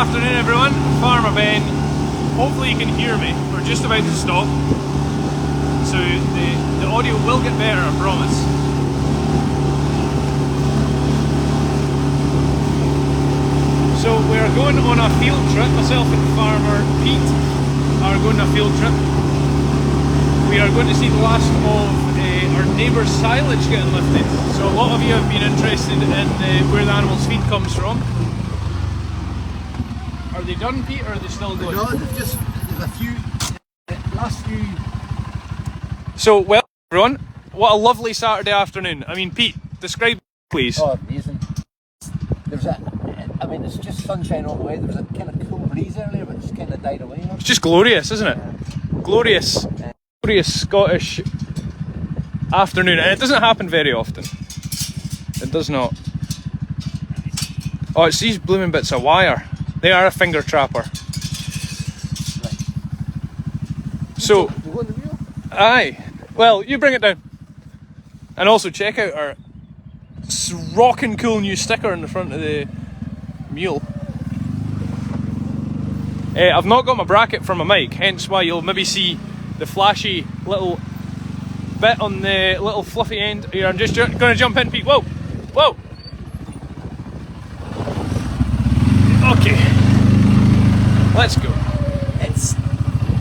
afternoon everyone, Farmer Ben. Hopefully you can hear me. We're just about to stop, so the audio will get better, I promise. So we're going on a field trip. Myself and Farmer Pete are going on a field trip. We are going to see the last of our neighbour's silage getting lifted. So a lot of you have been interested in where the animal's feed comes from. Are they done, Pete, or are they still going? No, there's a few, last few. So, well, everyone, what a lovely Saturday afternoon. I mean, Pete, describe, please. Oh, amazing. It's just sunshine all the way. There was a kind of cool breeze earlier, but it's kind of died away. It's just glorious, isn't it? Glorious, glorious Scottish afternoon. And it doesn't happen very often. It does not. Oh, it's these blooming bits of wire. They are a finger trapper. Right. So, you want the wheel? Aye. Well, you bring it down. And also check out our rockin' cool new sticker in the front of the mule. I've not got my bracket for my mic, hence why you'll maybe see the flashy little bit on the little fluffy end. Here, I'm just going to jump in, Pete. Whoa! Whoa! Okay, let's go.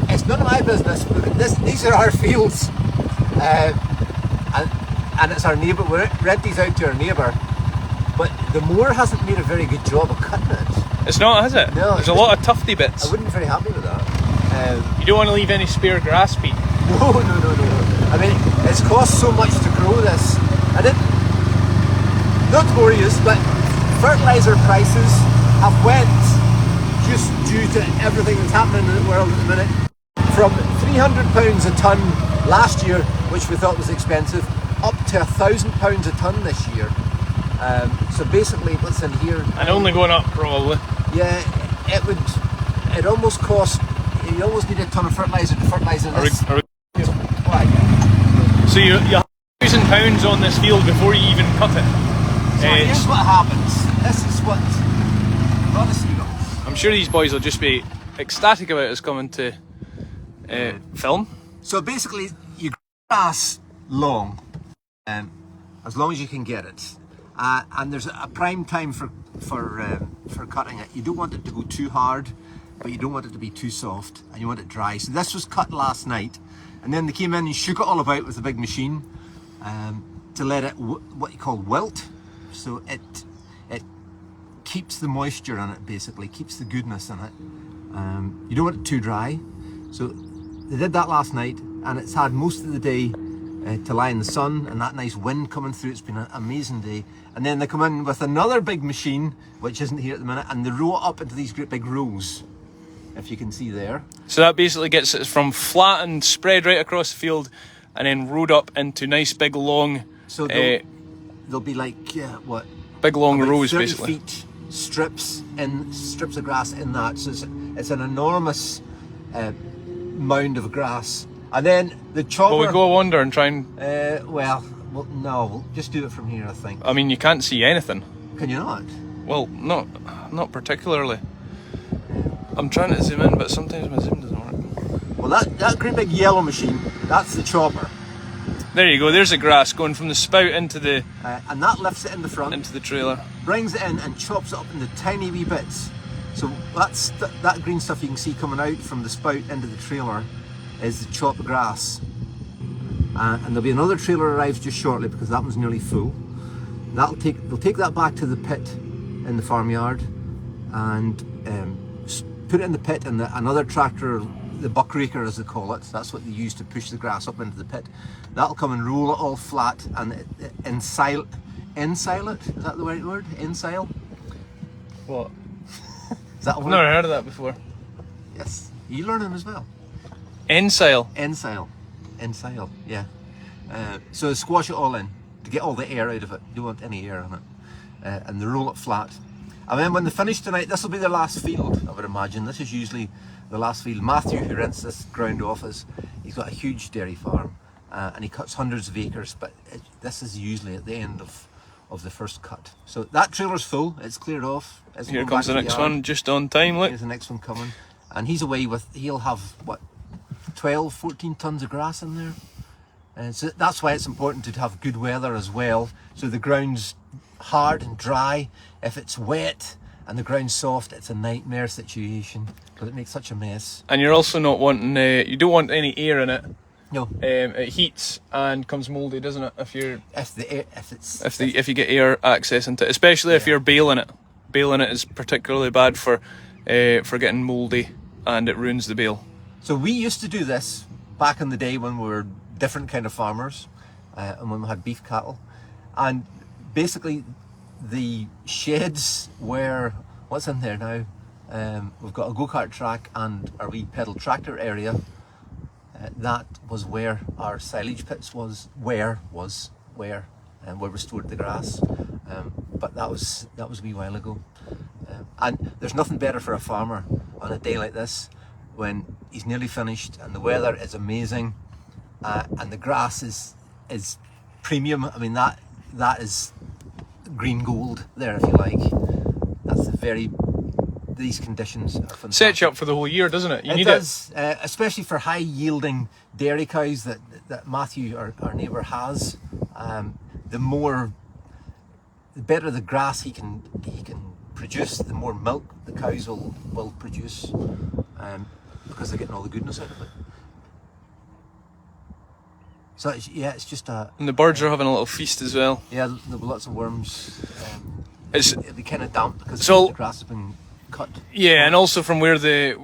It's none of my business, but these are our fields, and it's our neighbour. We rent these out to our neighbour, but the mower hasn't made a very good job of cutting it. It's not, has it? No. There's a lot of tufty bits. I wouldn't be very happy with that. You don't want to leave any spare grass, Pete. No. I mean, it's cost so much to grow this. Not to bore you, but fertiliser prices have went, just due to everything that's happening in the world at the minute, from £300 a tonne last year, which we thought was expensive, up to £1,000 a tonne this year. So basically what's in here, and only going up probably. Yeah, it almost cost, you almost need a tonne of fertiliser to fertilise this. So you have £1,000 on this field before you even cut it. So here's what happens. This is what honestly. I'm sure these boys will just be ecstatic about us coming to film. So basically, you grass long, as long as you can get it, and there's a prime time for cutting it. You don't want it to go too hard, but you don't want it to be too soft, and you want it dry. So this was cut last night, and then they came in and shook it all about with a big machine to let it what you call wilt. So it keeps the moisture in it, basically keeps the goodness in it. You don't want it too dry, so they did that last night, and it's had most of the day to lie in the sun and that nice wind coming through. It's been an amazing day. And then they come in with another big machine, which isn't here at the minute, and they roll it up into these great big rows, if you can see there. So that basically gets it from flat and spread right across the field, and then rode up into nice big long. So they'll be like big long rows, 30 basically. Feet strips of grass in that. So it's an enormous mound of grass. And then the chopper. Will we go under and try and? No, we'll just do it from here, I think. I mean, you can't see anything. Can you not? Well, not particularly. I'm trying to zoom in, but sometimes my zoom doesn't work. Well, that great big yellow machine, that's the chopper. There you go. There's the grass going from the spout into the. And that lifts it in the front. Into the trailer. Brings it in and chops it up into tiny wee bits. So that's that green stuff you can see coming out from the spout into the trailer is the chopped grass. And there'll be another trailer arrives just shortly because that one's nearly full. They'll take that back to the pit in the farmyard and put it in the pit, and another tractor, the buckraker as they call it, that's what they use to push the grass up into the pit. That'll come and roll it all flat and ensile it. Is that the right word? Ensile? What? Is that a word? I've never heard of that before. Yes. You learn them as well. Ensile. Ensile, yeah. So squash it all in to get all the air out of it. You don't want any air in it. And they roll it flat. And then when they finish tonight, this will be their last field, I would imagine. This is usually the last field. Matthew, who rents this ground off us, he's got a huge dairy farm and he cuts hundreds of acres, but this is usually at the end of of the first cut. So that trailer's full, it's cleared off. It's Here going comes back the to next yard. one, just on time, look. Here's the next one coming. And he's away with, he'll have, what, 12, 14 tons of grass in there. And so that's why it's important to have good weather as well. So the ground's hard and dry. If it's wet and the ground's soft, it's a nightmare situation because it makes such a mess. And you're also not wanting, you don't want any air in it. No. It heats and comes mouldy, doesn't it? If you're if you get air access into it, especially if you're baling it. Baling it is particularly bad for getting mouldy, and it ruins the bale. So we used to do this back in the day when we were different kind of farmers, and when we had beef cattle, and basically the sheds were what's in there now. We've got a go-kart track and our wee pedal tractor area. That was where our silage pits where we stored the grass. But that was a wee while ago. And there's nothing better for a farmer on a day like this when he's nearly finished and the weather is amazing, and the grass is premium. I mean that is green gold there, if you like. That's these conditions are fantastic. Sets you up for the whole year, doesn't it? It does, especially for high yielding dairy cows that Matthew, our neighbour, has. The better the grass he can produce, the more milk the cows will produce, because they're getting all the goodness out of it. So it's just a. And the birds are having a little feast as well. Yeah, there'll be lots of worms. It'll be kind of damp because the grass has been cut. Yeah, and also from where the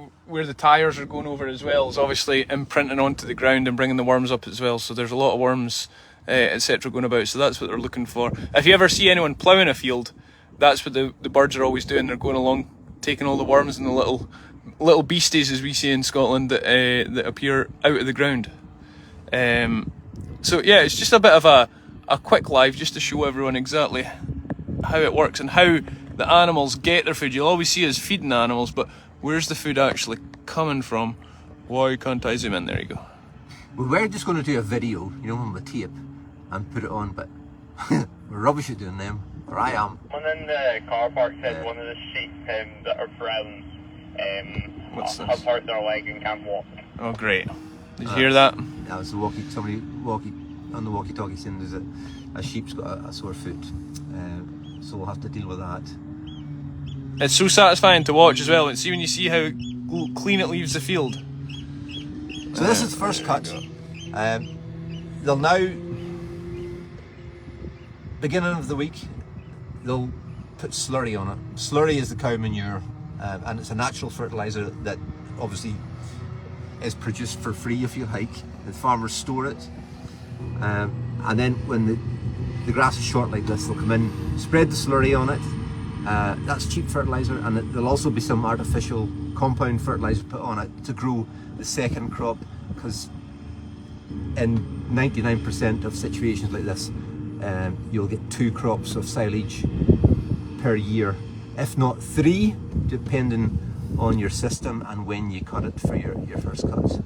tyres are going over as well is obviously imprinting onto the ground and bringing the worms up as well. So there's a lot of worms, etc. going about. So that's what they're looking for. If you ever see anyone ploughing a field, that's what the birds are always doing. They're going along, taking all the worms and the little beasties, as we say in Scotland, that appear out of the ground. So yeah, it's just a bit of a quick live just to show everyone exactly how it works and how the animals get their food. You'll always see us feeding the animals, but where's the food actually coming from? Why can't I zoom in? There you go. We were just going to do a video, on the tape and put it on, but we're rubbish at doing them, or I am. One in the car park said one of the sheep that are brown have hurt their leg and can't walk. Oh great. Did you hear that? That was somebody on the walkie-talkie saying there's a sheep's got a sore foot, so we'll have to deal with that. It's so satisfying to watch as well, and see when you see how clean it leaves the field. So this is the first cut. They'll now, beginning of the week, they'll put slurry on it. Slurry is the cow manure, and it's a natural fertiliser that obviously is produced for free if you like. The farmers store it, and then when the grass is short like this, they'll come in, spread the slurry on it. That's cheap fertiliser, and there'll also be some artificial compound fertiliser put on it to grow the second crop, because in 99% of situations like this, you'll get 2 crops of silage per year, if not 3, depending on your system and when you cut it for your first cut.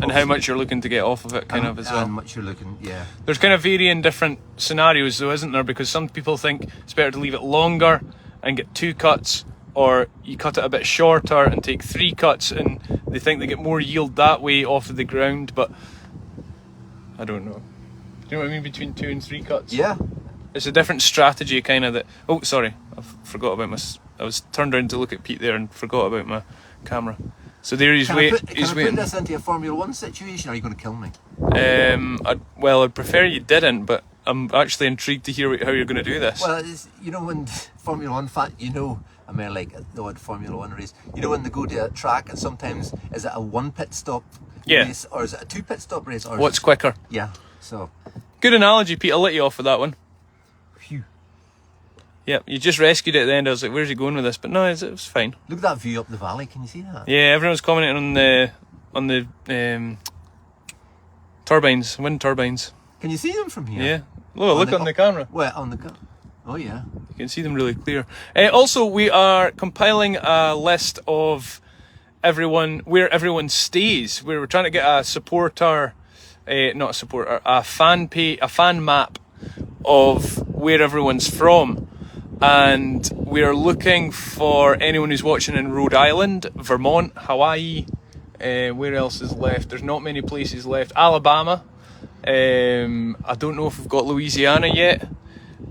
And how much you're looking to get off of it, kind of, as well. How much you're looking, yeah. There's kind of varying different scenarios though, isn't there? Because some people think it's better to leave it longer and get 2 cuts, or you cut it a bit shorter and take 3 cuts, and they think they get more yield that way off of the ground, but I don't know. Do you know what I mean, between 2 and 3 cuts? Yeah. It's a different strategy, kind of, that... Oh, sorry, I forgot about I was turned around to look at Pete there and forgot about my camera. So there he's waiting. Can I put this into a Formula 1 situation, or are you going to kill me? I'd prefer you didn't, but I'm actually intrigued to hear how you're going to do this. Well, it's, when Formula 1 I mean, like the odd Formula 1 race, when they go to a track and sometimes, is it a 1 pit stop race, or is it a 2 pit stop race? Or what's quicker? Yeah, so. Good analogy, Pete. I'll let you off with that one. Phew. Yeah, you just rescued it at the end. I was like, where's he going with this? But no, it was fine. Look at that view up the valley. Can you see that? Yeah, everyone's commenting on the turbines, wind turbines. Can you see them from here? Yeah. Look on the camera. Well, on the oh yeah. You can see them really clear. Also, we are compiling a list of where everyone stays. We're trying to get a fan map of where everyone's from. And we're looking for anyone who's watching in Rhode Island, Vermont, Hawaii. Where else is left? There's not many places left. Alabama. I don't know if we've got Louisiana yet.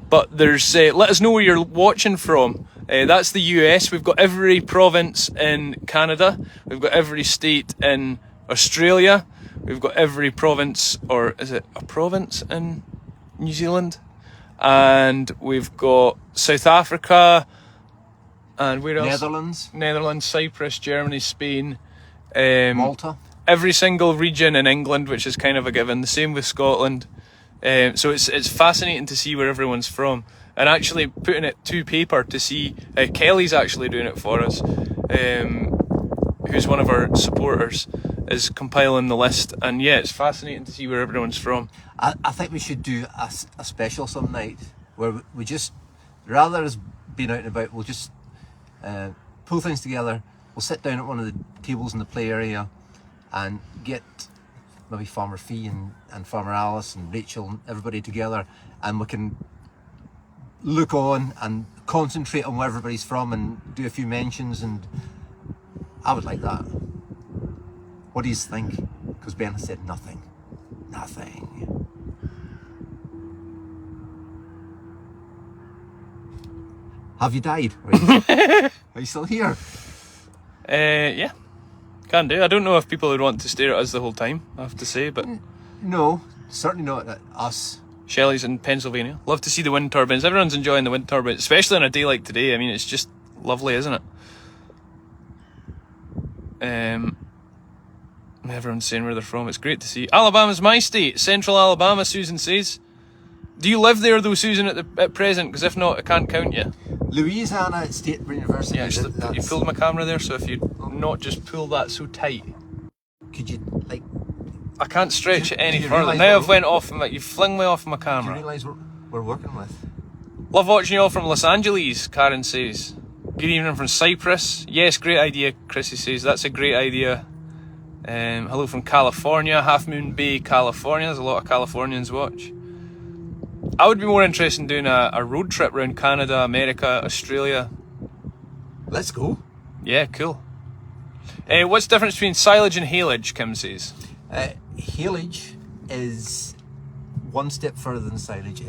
But there's let us know where you're watching from. That's the US. We've got every province in Canada. We've got every state in Australia. We've got every province, or is it a province in New Zealand? And we've got South Africa. And where else? Netherlands, Cyprus, Germany, Spain. Malta. Every single region in England, which is kind of a given. The same with Scotland. So it's fascinating to see where everyone's from, and actually putting it to paper to see. Kelly's actually doing it for us, who's one of our supporters, is compiling the list, and yeah, it's fascinating to see where everyone's from. I think we should do a special some night where we just, rather than us being out and about, we'll just pull things together. We'll sit down at one of the tables in the play area and get maybe Farmer Fee and Farmer Alice and Rachel and everybody together, and we can look on and concentrate on where everybody's from and do a few mentions, and I would like that. What do you think? Because Ben has said nothing. Nothing. Have you died? Are you still here? Yeah. Can do. I don't know if people would want to stare at us the whole time, I have to say, but... No, certainly not at us. Shelley's in Pennsylvania. Love to see the wind turbines. Everyone's enjoying the wind turbines, especially on a day like today. I mean, it's just lovely, isn't it? Everyone's saying where they're from. It's great to see. Alabama's my state. Central Alabama, Susan says. Do you live there, though, Susan, at present? Because if not, I can't count you. Louisiana State University. Yeah, you pulled my camera there, so if you not just pull that so tight. Could you, like... I can't stretch it any further. Now I've went off, you fling me off my camera. Do you realise we're working with? Love watching you all from Los Angeles, Karen says. Good evening from Cyprus. Yes, great idea, Chrissy says. That's a great idea. Hello from California, Half Moon Bay, California. There's a lot of Californians watch. I would be more interested in doing a road trip around Canada, America, Australia. Let's go. Yeah, cool. What's the difference between silage and haylage, Kim says? Haylage is one step further than silage.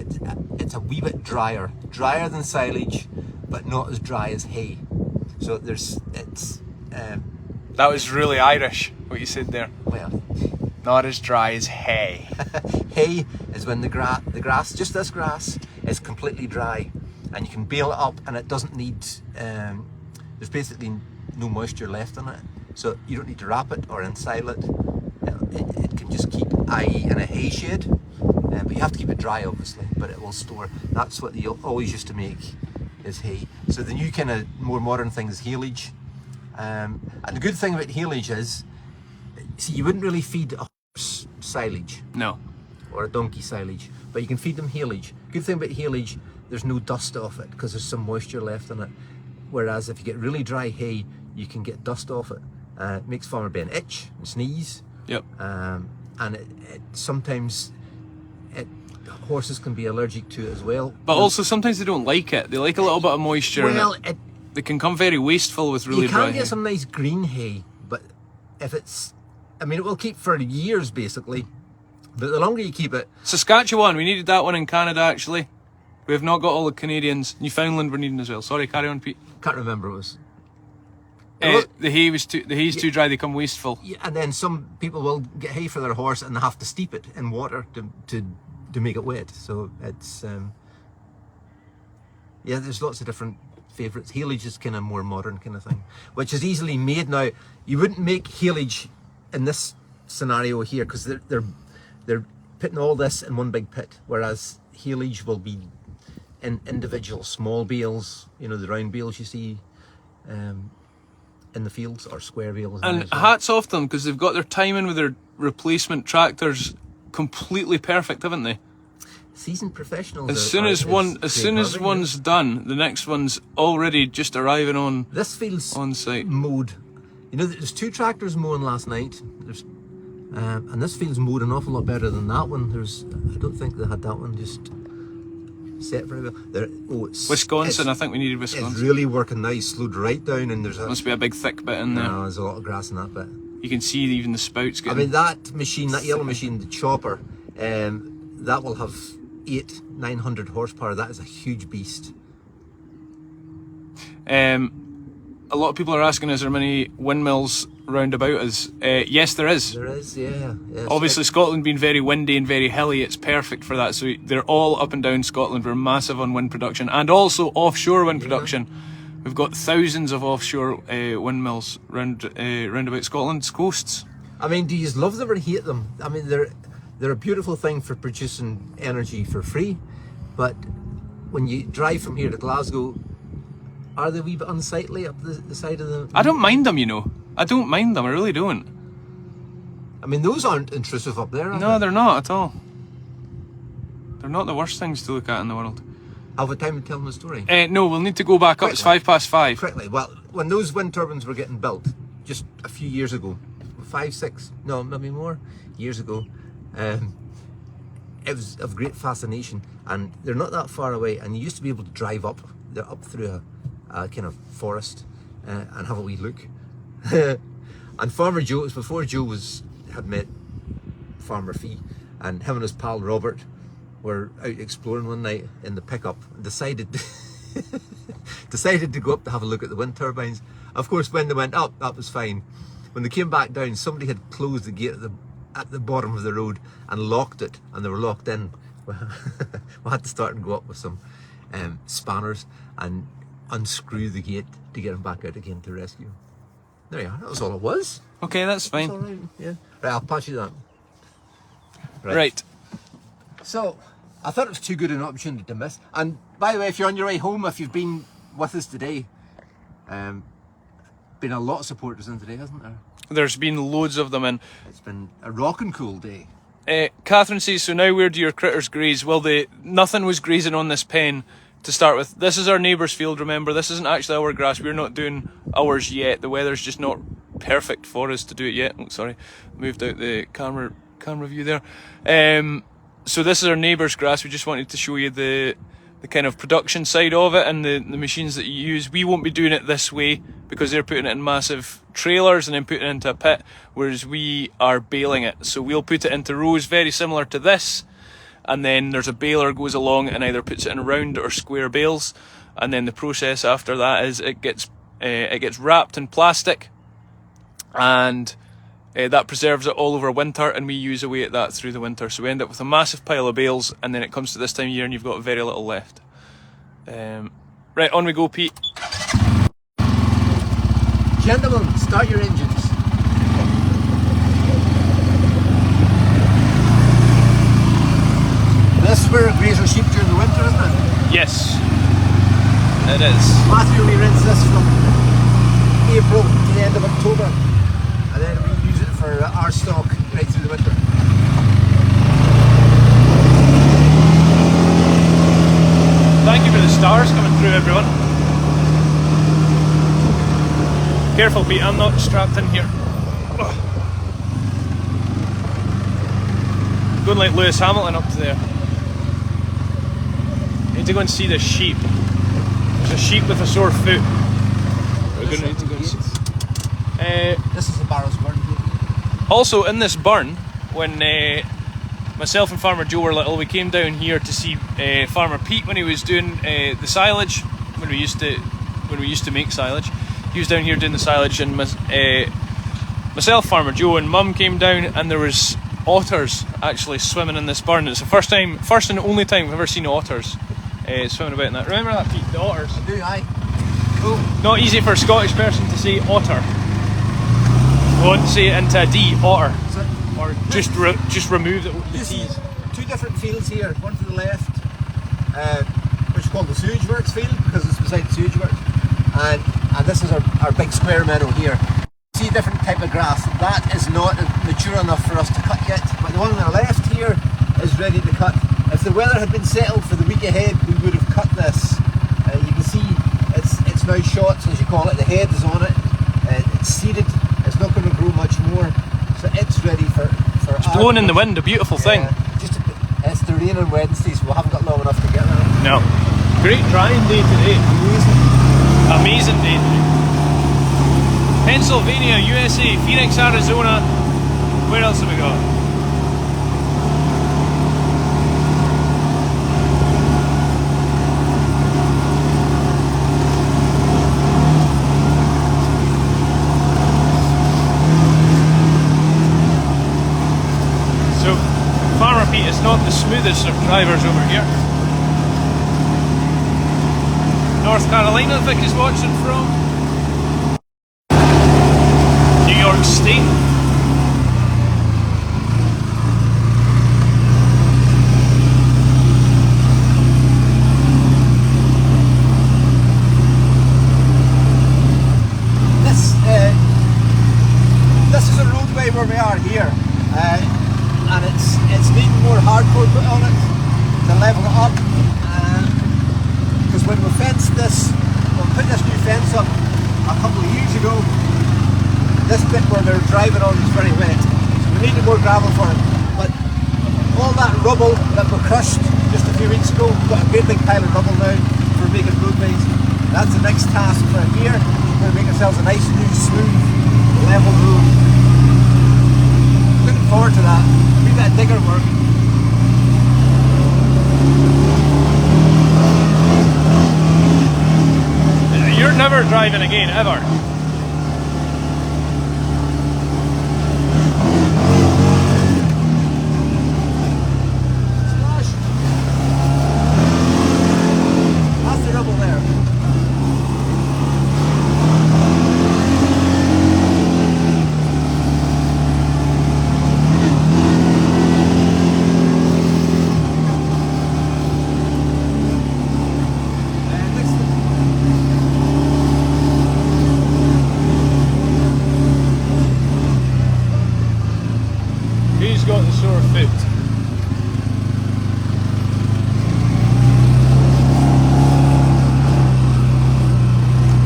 It's a wee bit drier than silage, but not as dry as hay. So that was really Irish, what you said there. Well, not as dry as hay. Hay is when the grass, just this grass, is completely dry, and you can bale it up, and it doesn't need. There's basically no moisture left in it, so you don't need to wrap it or ensile it. It can just keep, i.e. in a hay shed, but you have to keep it dry, obviously. But it will store. That's what they always used to make, is hay. So the new kind of more modern thing is haylage. And the good thing about haylage is, see, you wouldn't really feed a horse silage. No. Or a donkey silage, but you can feed them haylage. Good thing about haylage, there's no dust off it because there's some moisture left in it. Whereas if you get really dry hay, you can get dust off it. It makes Farmer Ben itch and sneeze. Yep. And sometimes horses can be allergic to it as well. But also sometimes they don't like it. They like a little bit of moisture. Well, in it. They can come very wasteful with really dry hay. You can get some nice green hay, but if it's, I mean, it will keep for years basically. But the longer you keep it... Saskatchewan, we needed that one in Canada actually. We have not got all the Canadians. Newfoundland we're needing as well. Sorry, carry on, Pete. Can't remember what it was. The hay's too dry, they come wasteful. Yeah, and then some people will get hay for their horse and they have to steep it in water to make it wet. So it's... yeah, there's lots of different favourites. Haylage is kind of more modern kind of thing, which is easily made now. You wouldn't make haylage in this scenario here because they're putting all this in one big pit, whereas haylage will be in individual small bales, you know, the round bales you see in the fields, or square bales. And hats off them, because they've got their timing with their replacement tractors completely perfect, haven't they? Seasoned professionals. As soon as one's done, the next one's already just arriving on. This feels on site. Mowed. You know, there's 2 tractors mowing last night. And this feels mowed an awful lot better than that one. I don't think they had that one just set very well. Wisconsin, I think we needed It's Wisconsin. really working nice, slowed right down, and Must be a big thick bit in there. No, there's a lot of grass in that bit. You can see even the spouts I getting... mean, that machine, that yellow machine, the chopper, that will have 800-900 horsepower. That is a huge beast. A lot of people are asking, is there many windmills round about us? Yes, there is. There is, yeah. Obviously, Scotland being very windy and very hilly, it's perfect for that. So they're all up and down Scotland. We're massive on wind production and also offshore wind production. We've got thousands of offshore windmills round about Scotland's coasts. I mean, do you love them or hate them? I mean, they're a beautiful thing for producing energy for free, but when you drive from here to Glasgow, are they a wee bit unsightly up the side of the... I don't mind them, you know. I don't mind them, I really don't. I mean, those aren't intrusive up there, are No, they? they're not at all. They're not the worst things to look at in the world. Have we time to tell them the story? No, we'll need to go back up. It's 5:05. Quickly. Well, when those wind turbines were getting built, just a few years ago, 5, 6, no, maybe more years ago, it was of great fascination, and they're not that far away, and you used to be able to drive up through a kind of forest and have a wee look. And Farmer Joe, it was before Joe had met Farmer Fee, and him and his pal Robert were out exploring one night in the pickup and decided to go up to have a look at the wind turbines. Of course, when they went up, that was fine. When they came back down, somebody had closed the gate at the bottom of the road and locked it, and they were locked in. We had to start and go up with some spanners and unscrew the gate to get them back out again to rescue. There you are, that was all it was. Okay, that's fine. That's all right, yeah. Right, I'll pass you that. Right. So, I thought it was too good an opportunity to miss. And by the way, if you're on your way home, if you've been with us today, been a lot of supporters in today, hasn't there? There's been loads of them in. It's been a rockin' cool day. Catherine says, so now where do your critters graze? Well, nothing was grazing on this pen to start with. This is our neighbour's field, remember. This isn't actually our grass. We're not doing ours yet. The weather's just not perfect for us to do it yet. Oh, sorry, moved out the camera view there. So this is our neighbour's grass. We just wanted to show you the kind of production side of it and the machines that you use. We won't be doing it this way because they're putting it in massive trailers and then putting it into a pit, whereas we are baling it. So we'll put it into rows very similar to this, and then there's a baler goes along and either puts it in round or square bales, and then the process after that is it gets wrapped in plastic, and that preserves it all over winter, and we use away at that through the winter. So we end up with a massive pile of bales, and then it comes to this time of year and you've got very little left. Right, on we go, Pete. Gentlemen, start your engines. This is where it graze our sheep during the winter, isn't it? Yes, it is. Matthew only rents this from April to the end of October, and then we use it for our stock right through the winter. Thank you for the stars coming through, everyone. Careful, Pete, I'm not strapped in here. Going like Lewis Hamilton up to there. Need to go and see the sheep. There's a sheep with a sore foot. We're going to need to go and see. This is the Barrows burn. Also, in this burn, when myself and Farmer Joe were little, we came down here to see Farmer Pete when he was doing the silage. When we used to make silage, he was down here doing the silage, and myself, Farmer Joe, and Mum came down, and there was otters actually swimming in this burn. It's the first and only time we've ever seen otters swimming about in that. Remember that, Pete? The otters. I do, aye. Oh. Not easy for a Scottish person to say otter. We want to say it into a D, otter. Or just remove the T's. Two different fields here. One to the left, which is called the sewage works field because it's beside the sewage works, and this is our big square meadow here. See, different type of grass. That is not mature enough for us to cut yet, but the one on our left here is ready to cut. If the weather had been settled for the week ahead, we would have cut this. You can see it's now shot, as you call it. The head is on it. It's seeded. It's not going to grow much more, so it's ready for. It's blowing in the wind, a beautiful thing. Just It's the rain on Wednesday, so we haven't got long enough to get there. No. Great drying day today. Amazing. Amazing day today. Pennsylvania, USA, Phoenix, Arizona. Where else have we got? So, Farmer Pete is not the smoothest of drivers over here. North Carolina, Vic is watching from. New York State. This is a roadway where we are here, and it's needing more hardcore put on it to level it up. Because when we fenced this, we put this new fence up a couple of years ago. This bit where we were driving on was very wet, so we needed more gravel for it. But all that rubble that we crushed just a few weeks ago, we've got a great big pile of rubble now for making roadways. That's the next task for here. We're going to make ourselves a nice new smooth level road. Looking forward to that. We got digger work. You're never driving again, ever. That's the rubble there. Who's got the sore foot?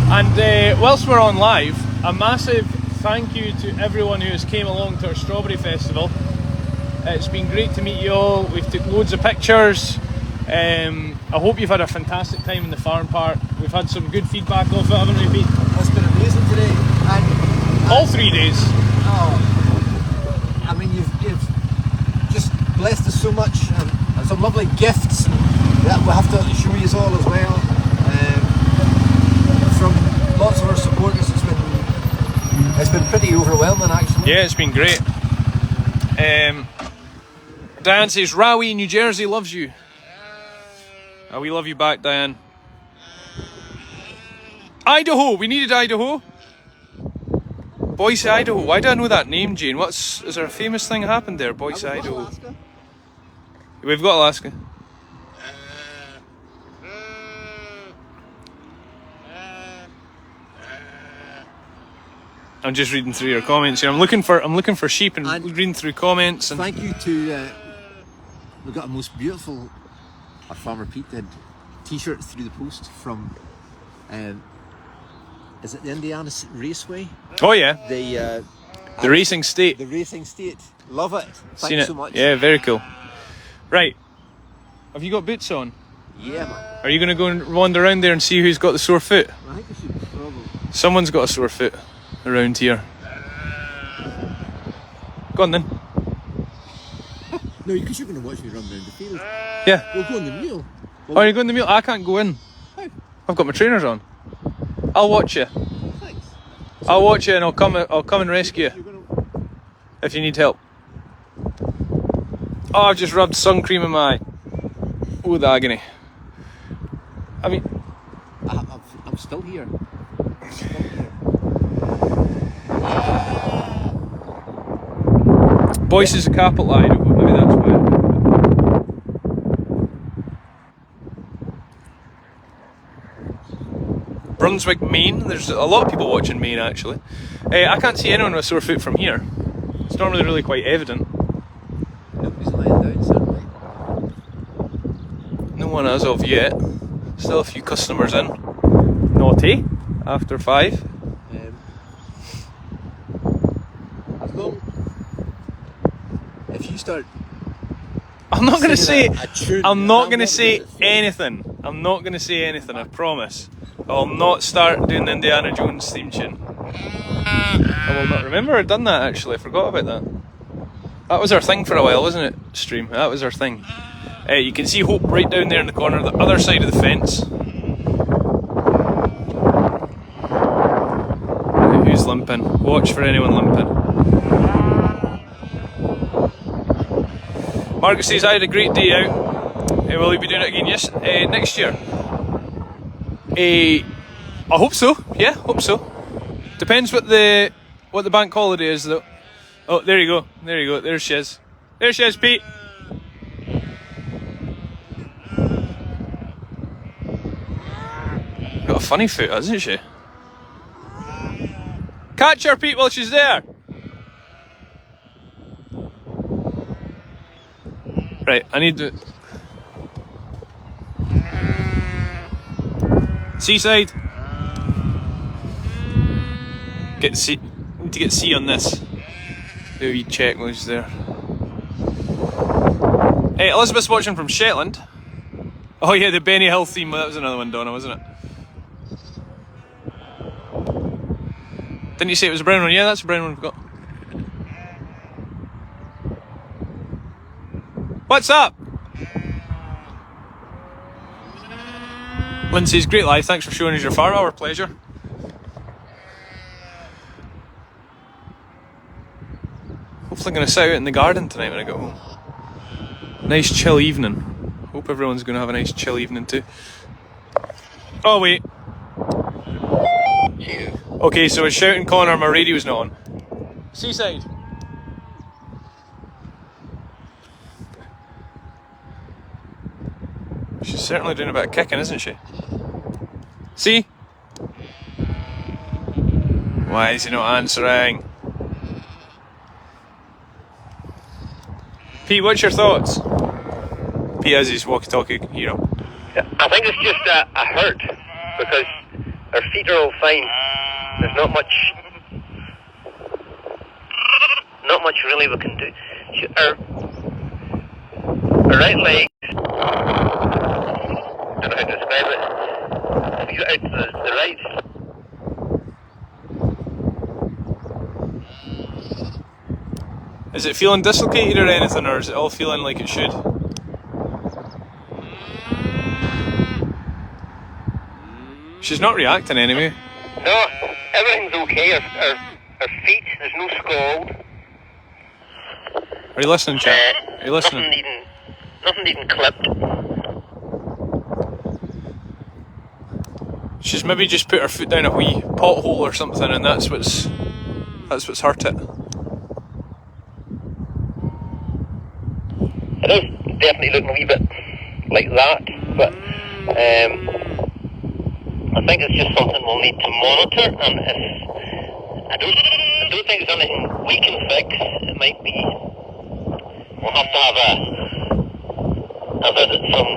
And whilst we're on live, a massive thank you to everyone who has came along to our Strawberry Festival. It's been great to meet you all. We've took loads of pictures. I hope you've had a fantastic time in the farm park. We've had some good feedback off it, haven't we, Pete? It's been amazing today. And All 3 days. I mean, you've just blessed us so much, and some lovely gifts that we'll have to show you all as well. From lots of our supporters, it's been pretty overwhelming actually. Yeah, it's been great. Diane says, Rowie, New Jersey loves you. Oh, we love you back, Diane. Idaho, we needed Idaho. Boise, Idaho. Why do I know that name, Jane? Is there a famous thing happened there? Boise, Idaho. Alaska. We've got Alaska. I'm just reading through your comments here. I'm looking for sheep and reading through comments. And Thank you to we got a most beautiful. Our farmer Pete did T-shirts through the post from. Is it the Indiana Raceway? oh yeah, The racing state. The racing state. Love it. Seen Thanks it. so much. Yeah, very cool. Right, have you got boots on? Yeah, man. Are you going to go and wander around there and see who's got the sore foot? I think we should probably. Someone's got a sore foot around here. Go on then. No, because you're going to watch me run around the field. Yeah. We'll go on the mule. Oh, you're going to the mule? I can't go in. How? I've got my trainers on. I'll watch you. Thanks. I'll watch you and I'll come and rescue you You're gonna... if you need help. Oh, I've just rubbed sun cream in my eye. Oh, the agony. I mean, I'm still here. Boise is a capital Idaho. Maybe that's why. Brunswick, Maine. There's a lot of people watching Maine actually. I can't see anyone with a sore foot from here. It's normally really quite evident. Nobody's lying down, certainly. No one as of yet. Still a few customers in. Naughty after 5. As long if you start I'm not going to say. tune. I'm not going to say anything. I'm not going to say anything. I promise. I will not start doing the Indiana Jones theme tune. I will not. Remember, I'd done that actually. I forgot about that. That was our thing for a while, wasn't it? Stream. That was our thing. You can see Hope right down there in the corner, the other side of the fence. Who's limping? Watch for anyone limping. Margaret says, I had a great day out. Will you be doing it again? Yes, next year. I hope so. Yeah, hope so. Depends what the bank holiday is, though. Oh, there you go. There you go. There she is. There she is, Pete. Got a funny foot, hasn't she? Catch her, Pete, while she's there. Right, I need to... Seaside. Get C. Need to get C on this. Do a wee check while she's there. Hey, Elizabeth's watching from Shetland. Oh yeah, the Benny Hill theme. That was another one, Donna, wasn't it? Didn't you say it was a brown one? Yeah, that's a brown one we've got. What's up? Lindsay's great live. Thanks for showing us your farm. Our pleasure. Hopefully I'm going to sit out in the garden tonight when I go home. Nice chill evening. Hope everyone's going to have a nice chill evening too. Oh wait. Okay, so it's shouting Connor, my radio's not on. Seaside. She's certainly doing a bit of kicking, isn't she? See? Why is he not answering? Pete, what's your thoughts? Pete has his walkie-talkie hero. I think it's just a hurt because her feet are all fine. There's not much really we can do. Her right leg, I don't know how to describe it. If you get out the right. Is it feeling dislocated or anything, or is it all feeling like it should? She's not reacting anyway. No, everything's okay. Her feet, there's no scald. Are you listening, chat? Are you listening? Nothing needing clipped. She's maybe just put her foot down a wee pothole or something, and that's what's hurt it. It is definitely looking a wee bit like that, but I think it's just something we'll need to monitor, and if I don't think there's anything we can fix. It might be we'll have to have a visit from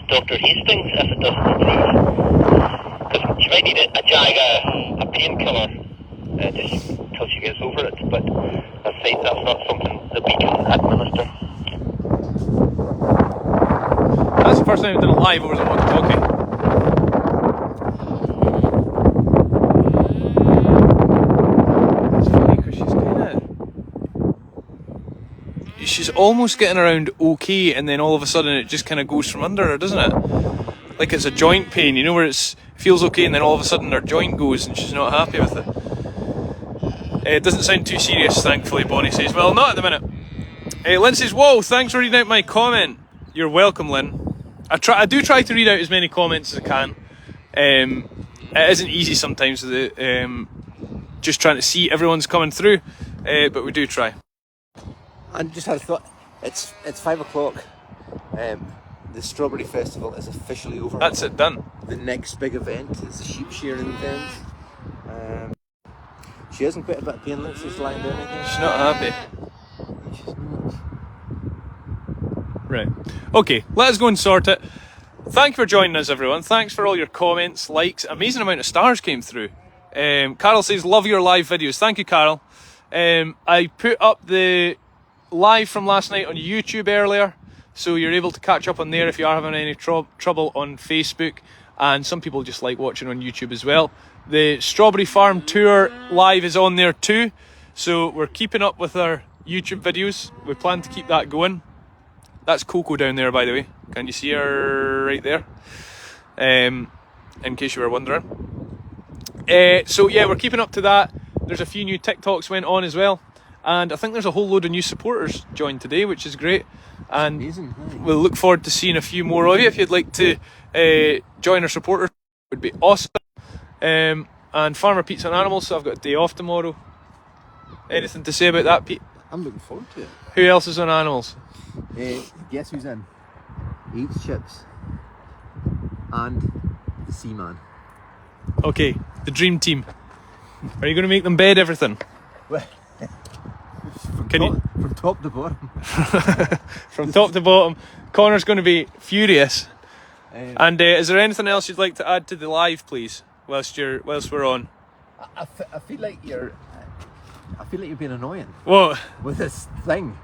Dr. Hastings if it doesn't improve, because she might need a jag, a painkiller just until she gets over it, but I think that's not something that we can administer. That's the first time I've done it live over the walkie-talkie. She's almost getting around okay, and then all of a sudden it just kind of goes from under her, doesn't it? Like it's a joint pain, you know, where it feels okay and then all of a sudden her joint goes and she's not happy with it. It doesn't sound too serious, thankfully, Bonnie says. Well, not at the minute. Lynn says, whoa, thanks for reading out my comment. You're welcome, Lynn. I do try to read out as many comments as I can. It isn't easy sometimes, just trying to see everyone's coming through, but we do try. I just had a thought. It's 5 o'clock. The Strawberry Festival is officially over. That's it, done. The next big event is the sheep shearing event. She hasn't quite a bit of pain. Lindsay's lying down again. She's not happy. She's not. Right. Okay, let us go and sort it. Thank you for joining us, everyone. Thanks for all your comments, likes. Amazing amount of stars came through. Carol says, love your live videos. Thank you, Carol. I put up the live from last night on YouTube earlier, so you're able to catch up on there if you are having any trouble on Facebook, and some people just like watching on YouTube as well. The Strawberry Farm Tour live is on there too, so we're keeping up with our YouTube videos. We plan to keep that going. That's Coco down there, by the way. Can you see her right there? In case you were wondering. So yeah, we're keeping up to that. There's a few new TikToks went on as well, and I think there's a whole load of new supporters joined today, which is great. And amazing. We'll look forward to seeing a few more of you. If you'd like to join our supporters, it would be awesome. And Farmer Pete's on animals, so I've got a day off tomorrow. Anything to say about that, Pete? I'm looking forward to it. Who else is on animals? Guess who's in? He eats chips. And the Seaman. Okay, the dream team. Are you going to make them bed everything? Well, Can from top to bottom. From top to bottom. Connor's going to be furious. And is there anything else you'd like to add to the live, please, whilst we're on? I feel like you're being annoying. What? With this thing.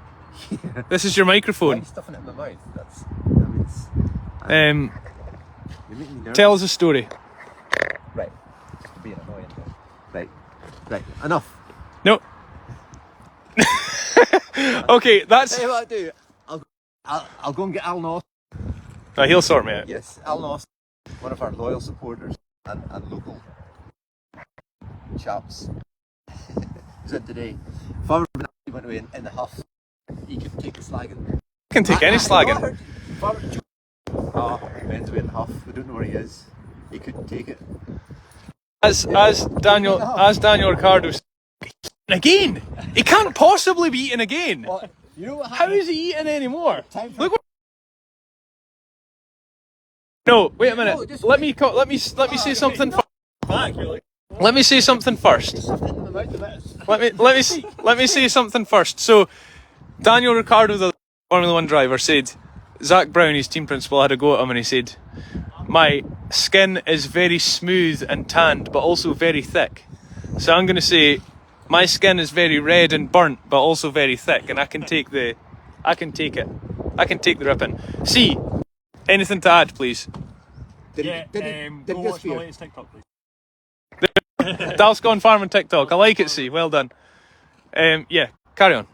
This is your microphone. I'm stuffing it in my mouth. You're making me nervous. Tell us a story. Right. Just being annoying. Right. Enough. No. Okay, that's. Tell you what I'll do. I'll go and get Al Noss. He'll sort me out. Yes, Al Noss, one of our loyal supporters and local chaps. He's in today. Farmer went away in the huff. He could take the slagging. You can take any slagging. He went away in the huff. We don't know where he is. He couldn't take it. As Daniel Ricardo said, again. He can't possibly be eating again. Well, you know what How is he eating anymore? Time Look. No, wait a minute. No, just let me say something. Let me say something first. Let me say something first. So, Daniel Ricardo, the Formula 1 driver, said Zach Brown, his team principal, had a go at him, and he said, "My skin is very smooth and tanned, but also very thick." So I'm going to say, my skin is very red and burnt, but also very thick, and I can take it. I can take the ripping. See, anything to add, please? Go watch my latest TikTok, please. Dalscone Farm and TikTok. I like it, see. Well done. Yeah, carry on.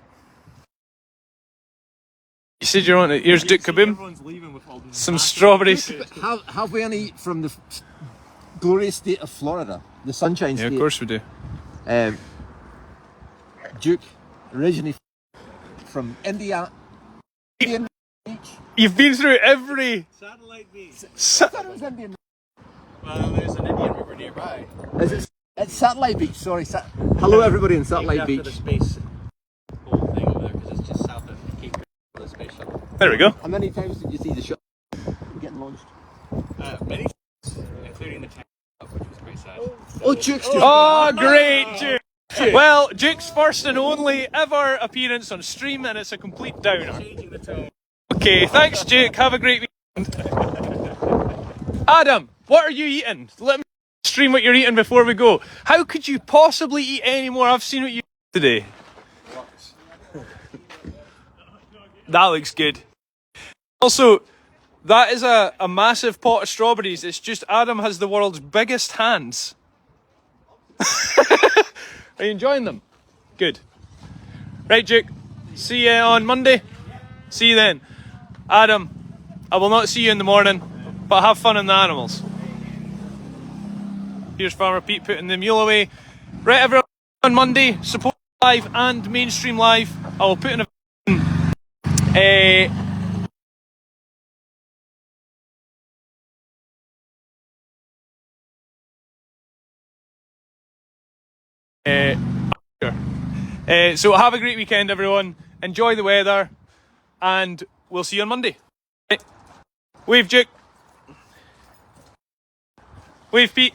You said you're on it. Here's Duke Kaboom. Everyone's leaving with all these Some strawberries. Have we any from the glorious state of Florida? The Sunshine State. Yeah, of course we do. Duke, originally from Indiana Beach. You've been through every... Satellite Beach. I thought it was Indian. Well, there's an Indian river nearby. It's Satellite Beach, sorry. Hello everybody in Satellite Beach. The space whole thing over there, because it's just south of Cape for the space shuttle. There we go. How many times did you see the shuttle getting launched? Many times, including the tank, which was quite sad. Oh, Duke's Oh, great, Duke. Well, Duke's first and only ever appearance on stream, and it's a complete downer. Changing the tone. Okay, thanks, Duke. Have a great weekend. Adam, what are you eating? Let me stream what you're eating before we go. How could you possibly eat any more? I've seen what you eat today. That looks good. Also, that is a massive pot of strawberries. It's just Adam has the world's biggest hands. Are you enjoying them? Good. Right, Duke. See you on Monday. See you then. Adam, I will not see you in the morning, but have fun in the animals. Here's Farmer Pete putting the mule away. Right, everyone, on Monday, support live and mainstream live. I will put in so have a great weekend, everyone. Enjoy the weather, and we'll see you on Monday. Right. Wave, Duke. Wave, Pete.